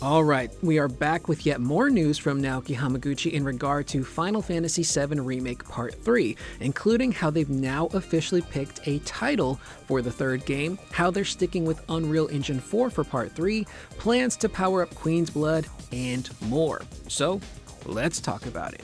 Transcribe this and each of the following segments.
Alright, we are back with yet more news from Naoki Hamaguchi in regard to Final Fantasy VII Remake Part 3, including how they've now officially picked a title for the third game, how they're sticking with Unreal Engine 4 for Part 3, plans to power up Queen's Blood, and more. So, let's talk about it.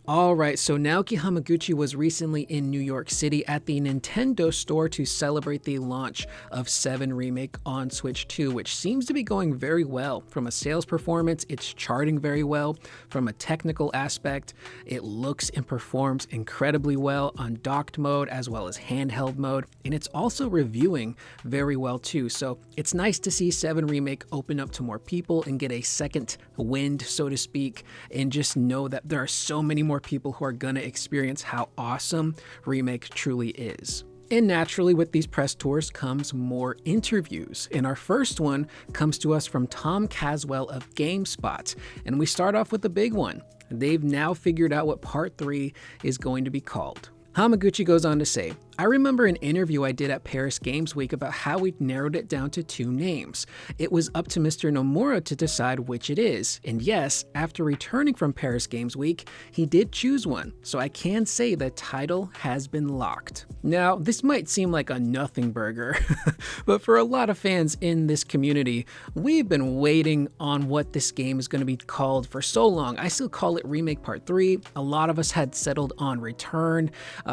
Alright, so Naoki Hamaguchi was recently in New York City at the Nintendo store to celebrate the launch of 7 Remake on Switch 2, which seems to be going very well. From a sales performance, it's charting very well. From a technical aspect, it looks and performs incredibly well on docked mode as well as handheld mode, and it's also reviewing very well too. So it's nice to see 7 Remake open up to more people and get a second wind, so to speak, and just know that there are so many more people who are gonna experience how awesome Remake truly is. And naturally, with these press tours comes more interviews. And our first one comes to us from Tom Caswell of GameSpot. And we start off with the big one. They've now figured out what Part 3 is going to be called. Hamaguchi goes on to say, I remember an interview I did at Paris Games Week about how we narrowed it down to 2 names. It was up to Mr. Nomura to decide which it is, and yes, after returning from Paris Games Week, he did choose one, so I can say the title has been locked. Now, this might seem like a nothing burger, but for a lot of fans in this community, we've been waiting on what this game is going to be called for so long. I still call it Remake Part 3. A lot of us had settled on Return.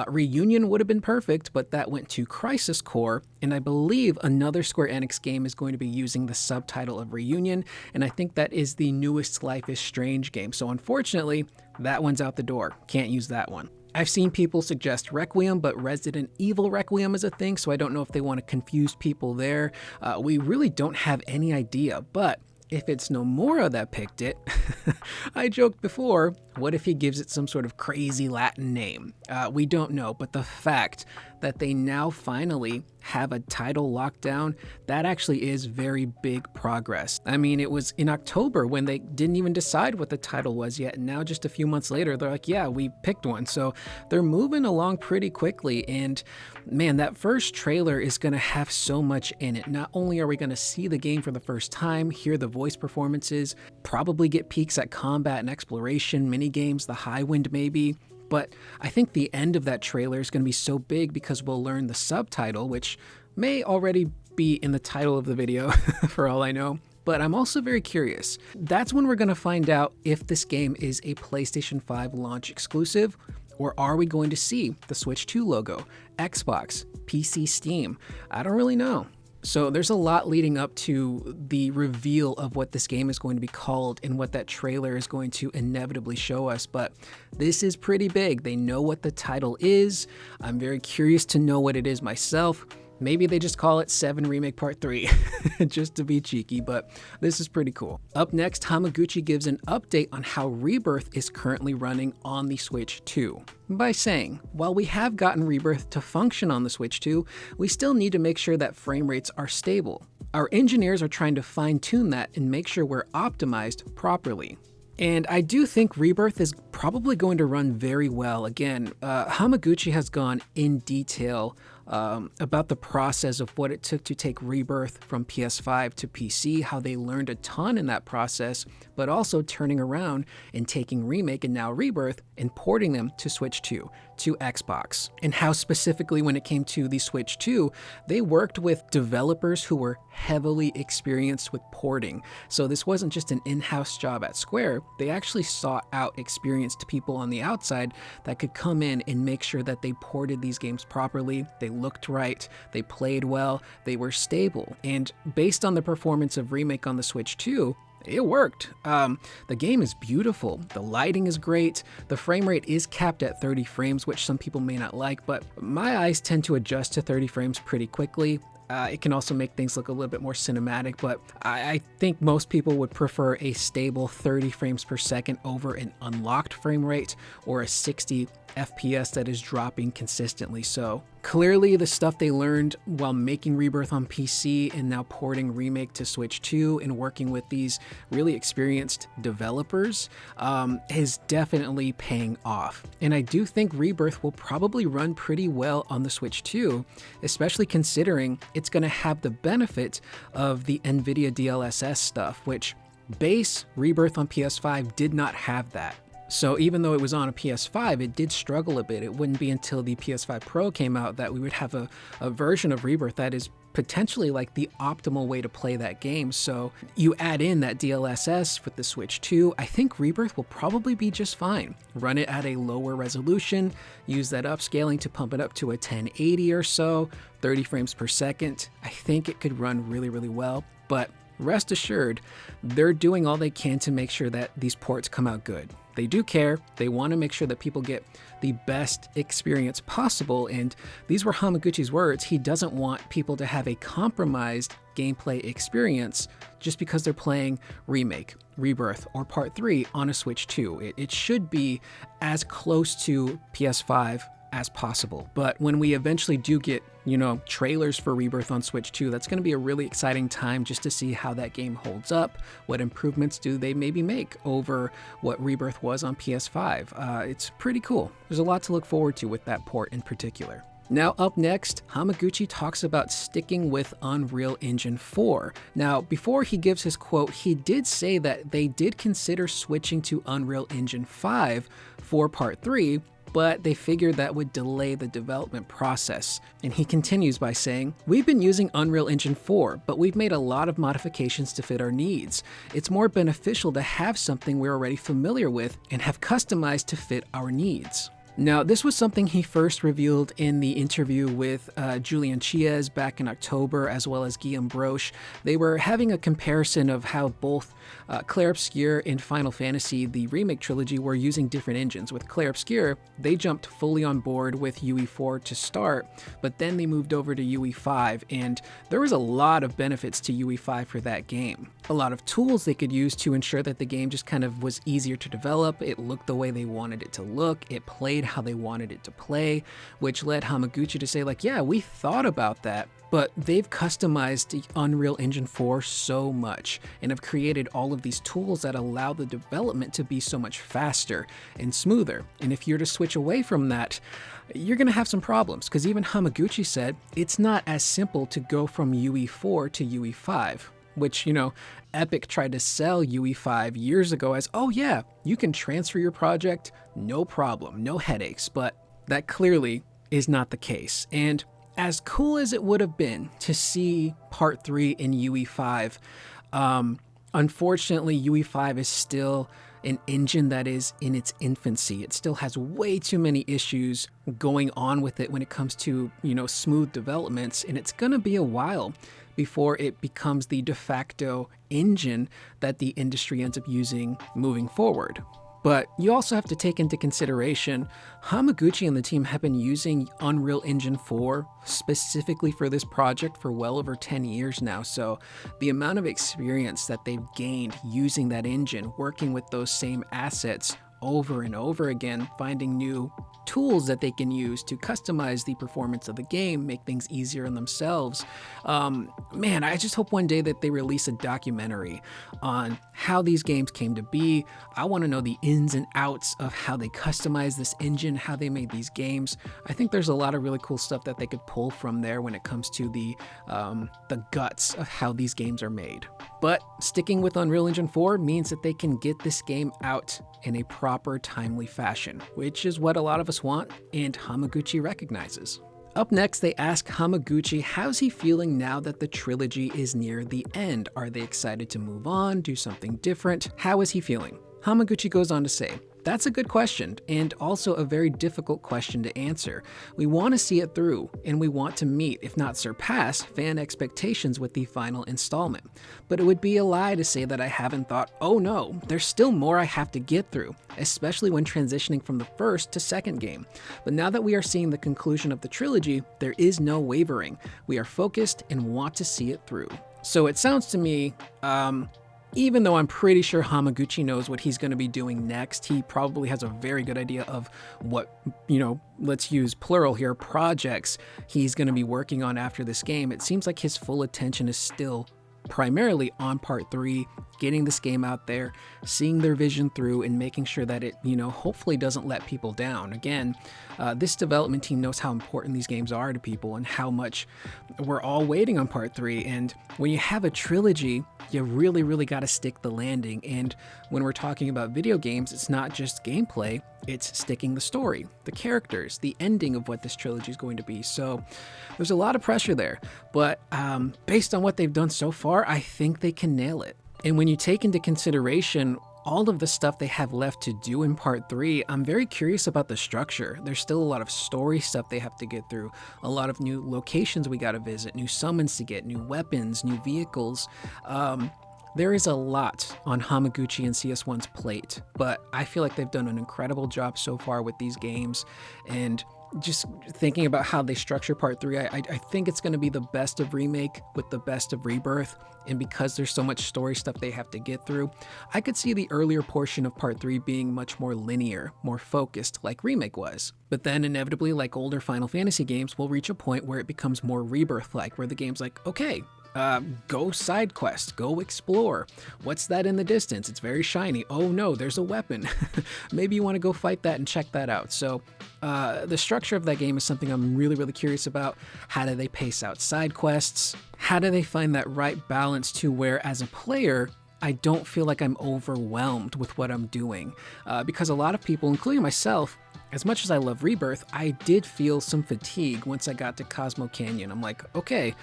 Reunion would have been perfect, but that went to Crisis Core, and I believe another Square Enix game is going to be using the subtitle of Reunion, and I think that is the newest Life is Strange game. So unfortunately, that one's out the door. Can't use that one. I've seen people suggest Requiem, but Resident Evil Requiem is a thing, so I don't know if they want to confuse people there. We really don't have any idea, but if it's Nomura that picked it, I joked before, what if he gives it some sort of crazy Latin name? We don't know, but the fact that they now finally have a title locked down, that actually is very big progress. I mean, it was in October when they didn't even decide what the title was yet, and now just a few months later, they're like, yeah, we picked one. So they're moving along pretty quickly, and man, that first trailer is gonna have so much in it. Not only are we gonna see the game for the first time, hear the voice performances, probably get peeks at combat and exploration, mini games, the high wind maybe, but I think the end of that trailer is going to be so big because we'll learn the subtitle, which may already be in the title of the video for all I know. But I'm also very curious. That's when we're going to find out if this game is a PlayStation 5 launch exclusive, or are we going to see the Switch 2 logo, Xbox, PC, Steam? I don't really know. So there's a lot leading up to the reveal of what this game is going to be called and what that trailer is going to inevitably show us, but this is pretty big. They know what the title is. I'm very curious to know what it is myself. Maybe they just call it 7 Remake Part 3, just to be cheeky, but this is pretty cool. Up next, Hamaguchi gives an update on how Rebirth is currently running on the Switch 2. By saying, while we have gotten Rebirth to function on the Switch 2, we still need to make sure that frame rates are stable. Our engineers are trying to fine-tune that and make sure we're optimized properly. And I do think Rebirth is probably going to run very well. Again, Hamaguchi has gone in detail about the process of what it took to take Rebirth from PS5 to PC, how they learned a ton in that process, but also turning around and taking Remake and now Rebirth and porting them to Switch 2, to Xbox. And how specifically when it came to the Switch 2, they worked with developers who were heavily experienced with porting. So this wasn't just an in-house job at Square, they actually sought out experienced people on the outside that could come in and make sure that they ported these games properly, they looked right, they played well, they were stable. And based on the performance of Remake on the Switch 2, it worked. The game is beautiful, the lighting is great, the frame rate is capped at 30 frames, which some people may not like, but my eyes tend to adjust to 30 frames pretty quickly. It can also make things look a little bit more cinematic, but I think most people would prefer a stable 30 frames per second over an unlocked frame rate or a 60 FPS that is dropping consistently. So Clearly, the stuff they learned while making Rebirth on PC and now porting Remake to Switch 2 and working with these really experienced developers is definitely paying off. And I do think Rebirth will probably run pretty well on the Switch 2, especially considering it's going to have the benefit of the NVIDIA DLSS stuff, which base Rebirth on PS5 did not have that. So even though it was on a PS5, it did struggle a bit. It wouldn't be until the PS5 Pro came out that we would have a version of Rebirth that is potentially like the optimal way to play that game. So you add in that DLSS with the Switch 2, I think Rebirth will probably be just fine. Run it at a lower resolution, use that upscaling to pump it up to a 1080 or so, 30 frames per second. I think it could run really, really well, but rest assured, they're doing all they can to make sure that these ports come out good. They do care. They want to make sure that people get the best experience possible. And these were Hamaguchi's words. He doesn't want people to have a compromised gameplay experience just because they're playing Remake, Rebirth, or Part 3 on a Switch 2. It should be as close to PS5 as possible. But when we eventually do get, trailers for Rebirth on Switch 2, that's going to be a really exciting time just to see how that game holds up. What improvements do they maybe make over what Rebirth was on PS5? It's pretty cool. There's a lot to look forward to with that port in particular. Now up next, Hamaguchi talks about sticking with Unreal Engine 4. Now, before he gives his quote, he did say that they did consider switching to Unreal Engine 5 for Part 3, but they figured that would delay the development process. And he continues by saying, "We've been using Unreal Engine 4, but we've made a lot of modifications to fit our needs. It's more beneficial to have something we're already familiar with and have customized to fit our needs." Now, this was something he first revealed in the interview with Julian Chiez back in October, as well as Guillaume Broche. They were having a comparison of how both Clair Obscur and Final Fantasy, the Remake trilogy, were using different engines. With Clair Obscur, they jumped fully on board with UE4 to start, but then they moved over to UE5, and there was a lot of benefits to UE5 for that game. A lot of tools they could use to ensure that the game just kind of was easier to develop. It looked the way they wanted it to look. It played how they wanted it to play, which led Hamaguchi to say, like, yeah, we thought about that, but they've customized the Unreal Engine 4 so much and have created all of these tools that allow the development to be so much faster and smoother. And if you're to switch away from that, you're going to have some problems, because even Hamaguchi said it's not as simple to go from UE4 to UE5. Which, Epic tried to sell UE5 years ago as, oh yeah, you can transfer your project, no problem, no headaches, but that clearly is not the case. And as cool as it would have been to see Part 3 in UE5, unfortunately, UE5 is still an engine that is in its infancy. It still has way too many issues going on with it when it comes to, smooth developments, and it's gonna be a while before it becomes the de facto engine that the industry ends up using moving forward. But you also have to take into consideration, Hamaguchi and the team have been using Unreal Engine 4 specifically for this project for well over 10 years now. So the amount of experience that they've gained using that engine, working with those same assets over and over again, finding new tools that they can use to customize the performance of the game, make things easier on themselves. Man, I just hope one day that they release a documentary on how these games came to be. I want to know the ins and outs of how they customized this engine, how they made these games. I think there's a lot of really cool stuff that they could pull from there when it comes to the guts of how these games are made. But sticking with Unreal Engine 4 means that they can get this game out in a proper, timely fashion, which is what a lot of us want, and Hamaguchi recognizes. Up next, they ask Hamaguchi how's he feeling now that the trilogy is near the end. Are they excited to move on, do something different? How is he feeling? Hamaguchi goes on to say, "That's a good question, and also a very difficult question to answer. We want to see it through, and we want to meet, if not surpass, fan expectations with the final installment. But it would be a lie to say that I haven't thought, oh no, there's still more I have to get through, especially when transitioning from the first to second game. But now that we are seeing the conclusion of the trilogy, there is no wavering. We are focused and want to see it through." So it sounds to me, even though I'm pretty sure Hamaguchi knows what he's going to be doing next. He probably has a very good idea of what, let's use plural here, projects he's going to be working on after this game. It seems like his full attention is still primarily on part 3, getting this game out there, seeing their vision through, and making sure that it, hopefully doesn't let people down. Again, this development team knows how important these games are to people and how much we're all waiting on part 3. And when you have a trilogy, you really got to stick the landing. And when we're talking about video games, it's not just gameplay, it's sticking the story, the characters, the ending of what this trilogy is going to be. So there's a lot of pressure there, but based on what they've done so far, I think they can nail it. And when you take into consideration all of the stuff they have left to do in part 3, I'm very curious about the structure. There's still a lot of story stuff they have to get through, a lot of new locations we got to visit, new summons to get, new weapons, new vehicles. There is a lot on Hamaguchi and CS1's plate, but I feel like they've done an incredible job so far with these games. And just thinking about how they structure part 3, I think it's going to be the best of Remake with the best of Rebirth. And because there's so much story stuff they have to get through, I could see the earlier portion of part 3 being much more linear, more focused like Remake was. But then inevitably, like older Final Fantasy games, will reach a point where it becomes more Rebirth-like, where the game's like, okay, go side quest, go explore. What's that in the distance? It's very shiny. Oh no, there's a weapon. Maybe you want to go fight that and check that out. So the structure of that game is something I'm really curious about. How do they pace out side quests? How do they find that right balance to where, as a player, I don't feel like I'm overwhelmed with what I'm doing? Because a lot of people, including myself, as much as I love Rebirth, I did feel some fatigue once I got to Cosmo Canyon. I'm like, okay,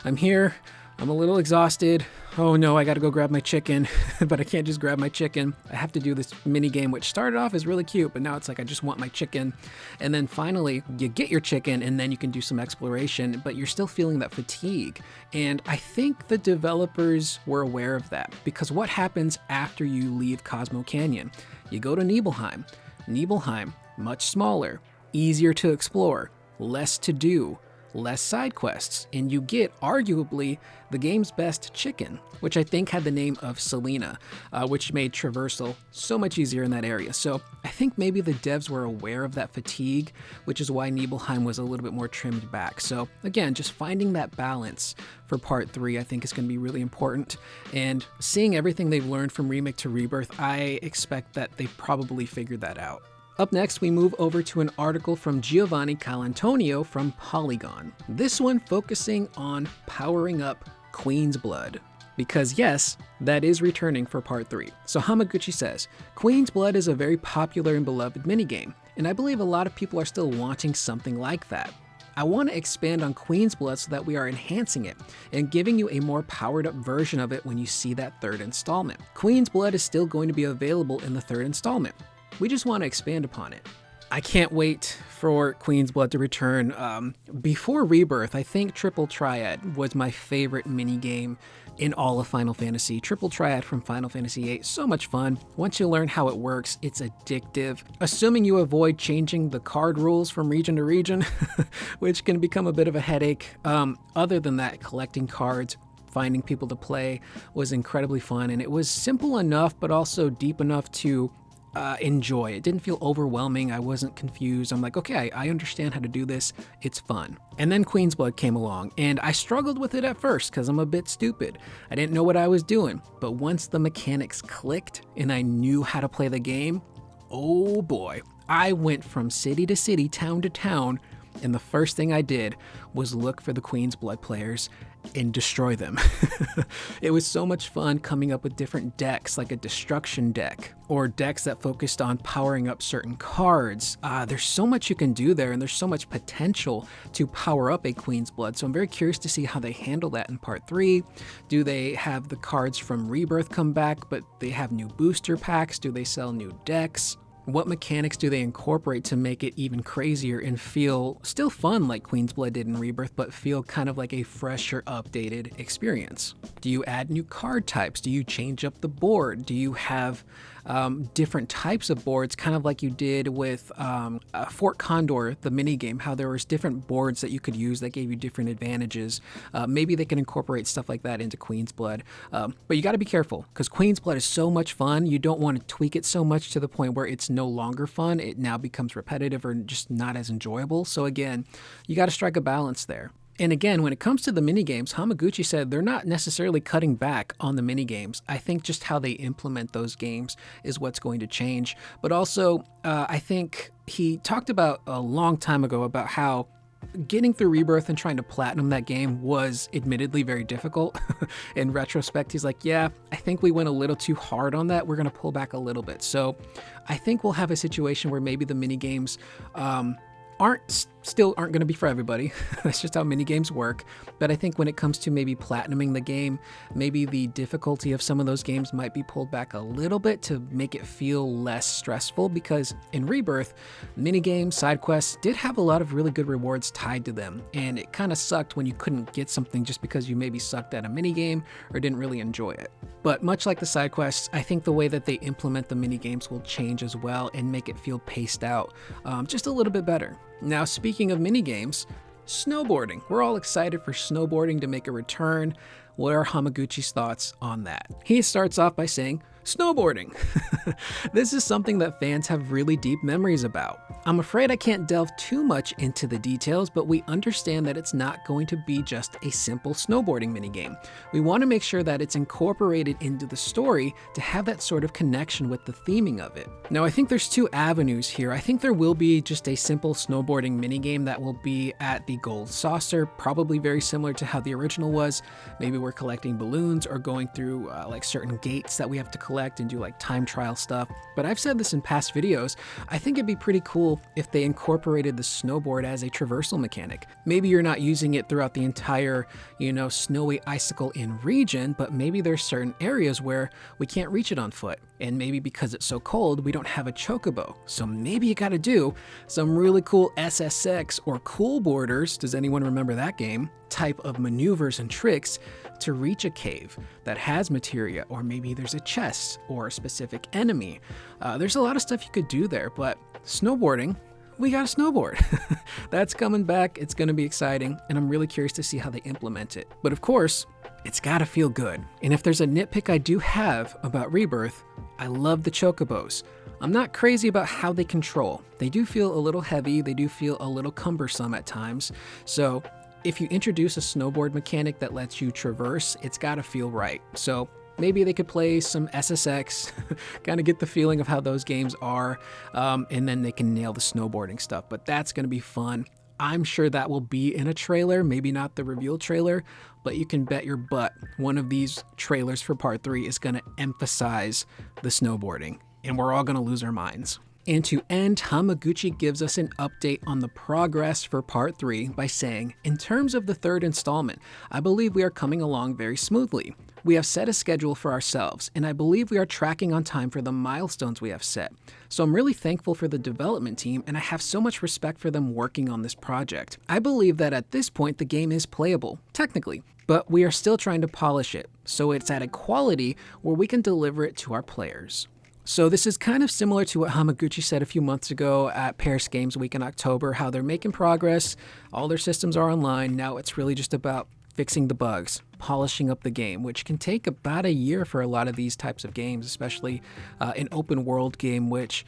I'm here, I'm a little exhausted. Oh no, I gotta go grab my chicken, but I can't just grab my chicken. I have to do this mini game, which started off as really cute, but now it's like, I just want my chicken. And then finally, you get your chicken and then you can do some exploration, but you're still feeling that fatigue. And I think the developers were aware of that, because what happens after you leave Cosmo Canyon? You go to Nibelheim. Nibelheim, much smaller, easier to explore, less to do, less side quests, and you get arguably the game's best chicken, which I think had the name of Selena, which made traversal so much easier in that area. So I think maybe the devs were aware of that fatigue, which is why Nibelheim was a little bit more trimmed back. So again, just finding that balance for part 3 I think is going to be really important, and seeing everything they've learned from Remake to Rebirth, I expect that they probably figured that out. Up next, we move over to an article from Giovanni Calantonio from Polygon. This one focusing on powering up Queen's Blood. Because yes, that is returning for part 3. So Hamaguchi says, Queen's Blood is a very popular and beloved minigame, and I believe a lot of people are still wanting something like that. I want to expand on Queen's Blood so that we are enhancing it and giving you a more powered up version of it when you see that 3rd installment. Queen's Blood is still going to be available in the 3rd installment. We just want to expand upon it. I can't wait for Queen's Blood to return. Before Rebirth, I think Triple Triad was my favorite minigame in all of Final Fantasy. Triple Triad from Final Fantasy VIII, so much fun. Once you learn how it works, it's addictive. Assuming you avoid changing the card rules from region to region, which can become a bit of a headache. Other than that, collecting cards, finding people to play was incredibly fun, and it was simple enough, but also deep enough to enjoy. It didn't feel overwhelming. I wasn't confused. I'm like, okay, I understand how to do this. It's fun. And then Queen's Blood came along, and I struggled with it at first because I'm a bit stupid. I didn't know what I was doing. But once the mechanics clicked and I knew how to play the game, oh boy, I went from city to city, town to town, and the first thing I did was look for the Queen's Blood players and destroy them. It was so much fun coming up with different decks, like a destruction deck, or decks that focused on powering up certain cards. There's so much you can do there, and there's so much potential to power up a Queen's Blood. So I'm very curious to see how they handle that in part 3. Do they have the cards from Rebirth come back, but they have new booster packs? Do they sell new decks? What mechanics do they incorporate to make it even crazier and feel still fun like Queen's Blood did in Rebirth, but feel kind of like a fresher, updated experience? Do you add new card types? Do you change up the board? Do you have different types of boards, kind of like you did with Fort Condor, the minigame, how there was different boards that you could use that gave you different advantages? Maybe they can incorporate stuff like that into Queen's Blood. But you got to be careful, because Queen's Blood is so much fun. You don't want to tweak it so much to the point where it's no longer fun. It now becomes repetitive or just not as enjoyable. So again, you got to strike a balance there. And again, when it comes to the minigames, Hamaguchi said they're not necessarily cutting back on the minigames. I think just how they implement those games is what's going to change. But also, I think he talked about a long time ago about how getting through Rebirth and trying to platinum that game was admittedly very difficult. In retrospect, he's like, yeah, I think we went a little too hard on that. We're going to pull back a little bit. So I think we'll have a situation where maybe the minigames aren't going to be for everybody. That's just how minigames work. But I think when it comes to maybe platinuming the game, maybe the difficulty of some of those games might be pulled back a little bit to make it feel less stressful, because in Rebirth, minigames, side quests did have a lot of really good rewards tied to them. And it kind of sucked when you couldn't get something just because you maybe sucked at a minigame or didn't really enjoy it. But much like the side quests, I think the way that they implement the minigames will change as well and make it feel paced out just a little bit better. Now, speaking of minigames, snowboarding. We're all excited for snowboarding to make a return. What are Hamaguchi's thoughts on that? He starts off by saying, snowboarding. This is something that fans have really deep memories about. I'm afraid I can't delve too much into the details, but we understand that it's not going to be just a simple snowboarding minigame. We want to make sure that it's incorporated into the story to have that sort of connection with the theming of it. Now, I think there's two avenues here. I think there will be just a simple snowboarding minigame that will be at the Gold Saucer, probably very similar to how the original was. Maybe we're collecting balloons or going through like certain gates that we have to collect and do like time trial stuff. But I've said this in past videos, I think it'd be pretty cool if they incorporated the snowboard as a traversal mechanic. Maybe you're not using it throughout the entire, snowy icicle in region, but maybe there's certain areas where we can't reach it on foot. And maybe because it's so cold, we don't have a chocobo. So maybe you gotta do some really cool SSX or Cool Borders, does anyone remember that game, type of maneuvers and tricks to reach a cave that has materia, or maybe there's a chest or a specific enemy. There's a lot of stuff you could do there, but snowboarding, we got a snowboard. That's coming back. It's going to be exciting, and I'm really curious to see how they implement it. But of course, it's got to feel good. And if there's a nitpick I do have about Rebirth, I love the chocobos. I'm not crazy about how they control. They do feel a little heavy. They do feel a little cumbersome at times. So if you introduce a snowboard mechanic that lets you traverse, it's got to feel right. So maybe they could play some SSX, kind of get the feeling of how those games are, and then they can nail the snowboarding stuff. But that's going to be fun. I'm sure that will be in a trailer, maybe not the reveal trailer, but you can bet your butt one of these trailers for part 3 is going to emphasize the snowboarding, and we're all going to lose our minds. And to end, Hamaguchi gives us an update on the progress for part 3 by saying, in terms of the third installment, I believe we are coming along very smoothly. We have set a schedule for ourselves, and I believe we are tracking on time for the milestones we have set. So I'm really thankful for the development team, and I have so much respect for them working on this project. I believe that at this point the game is playable, technically, but we are still trying to polish it, so it's at a quality where we can deliver it to our players. So this is kind of similar to what Hamaguchi said a few months ago at Paris Games Week in October, how they're making progress, all their systems are online, now it's really just about fixing the bugs, polishing up the game, which can take about a year for a lot of these types of games, especially an open world game, which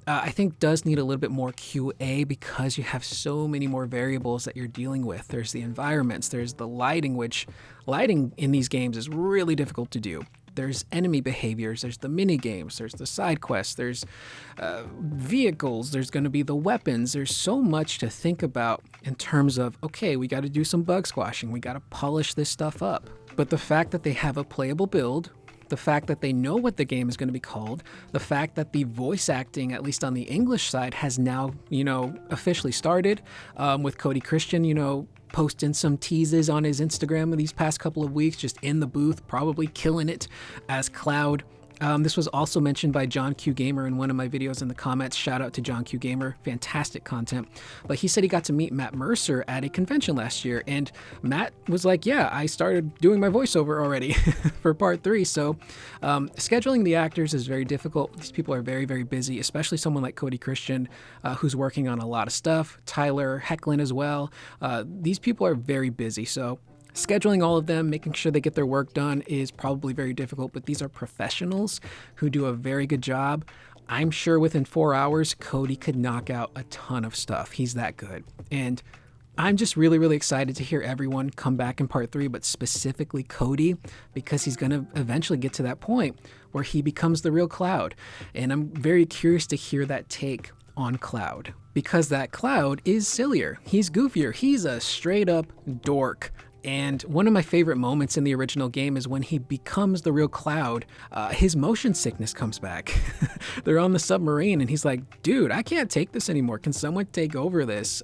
I think does need a little bit more QA because you have so many more variables that you're dealing with. There's the environments, there's the lighting, which lighting in these games is really difficult to do. There's enemy behaviors, there's the mini games, there's the side quests, there's vehicles, there's going to be the weapons. There's so much to think about in terms of, okay, we got to do some bug squashing, we got to polish this stuff up. But the fact that they have a playable build, the fact that they know what the game is going to be called, the fact that the voice acting, at least on the English side, has now, officially started with Cody Christian, posting some teases on his Instagram these past couple of weeks, just in the booth, probably killing it as Cloud. This was also mentioned by John Q Gamer in one of my videos in the comments. Shout out to John Q Gamer, fantastic content. But he said he got to meet Matt Mercer at a convention last year, and Matt was like, yeah, I started doing my voiceover already for part 3. So scheduling the actors is very difficult. These people are very, very busy, especially someone like Cody Christian, who's working on a lot of stuff. Tyler Hecklin as well. These people are very busy. So scheduling all of them, making sure they get their work done is probably very difficult, but these are professionals who do a very good job. I'm sure within 4 hours, Cody could knock out a ton of stuff. He's that good. And I'm just really, really excited to hear everyone come back in part 3, but specifically Cody, because he's going to eventually get to that point where he becomes the real Cloud. And I'm very curious to hear that take on Cloud, because that Cloud is sillier. He's goofier. He's a straight up dork. And one of my favorite moments in the original game is when he becomes the real Cloud, his motion sickness comes back. They're on the submarine and he's like, dude, I can't take this anymore. Can someone take over this?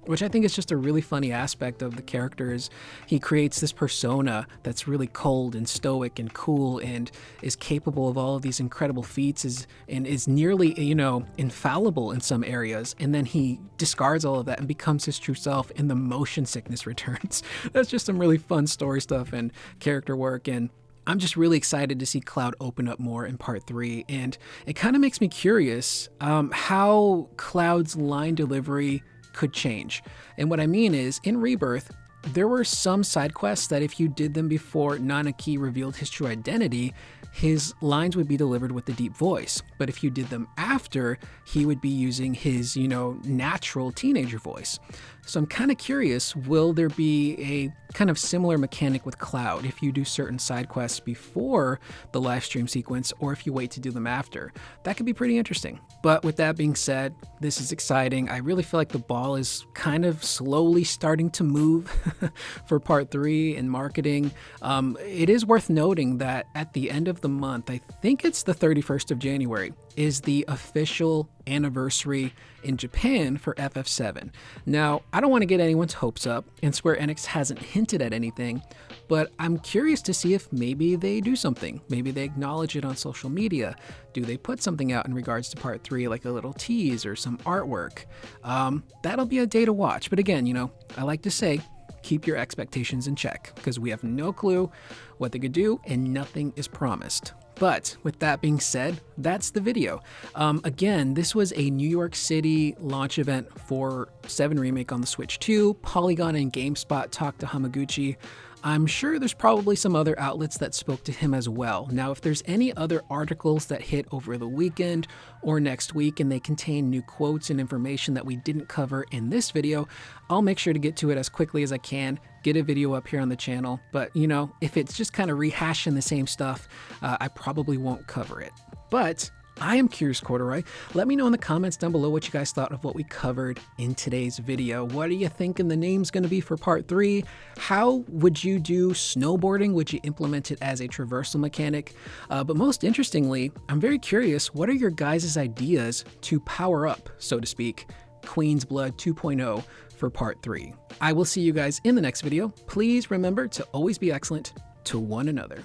Which I think is just a really funny aspect of the characters. He creates this persona that's really cold and stoic and cool and is capable of all of these incredible feats and is nearly, infallible in some areas. And then he discards all of that and becomes his true self, and the motion sickness returns. That's just some really fun story stuff and character work. And I'm just really excited to see Cloud open up more in part 3. And it kind of makes me curious how Cloud's line delivery could change. And what I mean is, in Rebirth, there were some side quests that if you did them before Naoki revealed his true identity, his lines would be delivered with the deep voice. But if you did them after, he would be using his, natural teenager voice. So I'm kind of curious, will there be a kind of similar mechanic with Cloud if you do certain side quests before the live stream sequence, or if you wait to do them after? That could be pretty interesting. But with that being said, this is exciting. I really feel like the ball is kind of slowly starting to move for part 3 in marketing. It is worth noting that at the end of the month, I think it's the 31st of January, is the official anniversary in Japan for FF7. Now, I don't want to get anyone's hopes up, and Square Enix hasn't hinted at anything, but I'm curious to see if maybe they do something. Maybe they acknowledge it on social media. Do they put something out in regards to part 3, like a little tease or some artwork? That'll be a day to watch. But again, I like to say, keep your expectations in check, because we have no clue what they could do and nothing is promised. But with that being said, that's the video. Again, this was a New York City launch event for 7 Remake on the Switch 2. Polygon and GameSpot talked to Hamaguchi. I'm sure there's probably some other outlets that spoke to him as well. Now, if there's any other articles that hit over the weekend or next week and they contain new quotes and information that we didn't cover in this video, I'll make sure to get to it as quickly as I can, get a video up here on the channel. But, if it's just kind of rehashing the same stuff, I probably won't cover it. But I am Curious Corduroy. Let me know in the comments down below what you guys thought of what we covered in today's video. What are you thinking the name's going to be for part 3? How would you do snowboarding? Would you implement it as a traversal mechanic? But most interestingly, I'm very curious, what are your guys' ideas to power up, so to speak, Queen's Blood 2.0 for part 3? I will see you guys in the next video. Please remember to always be excellent to one another.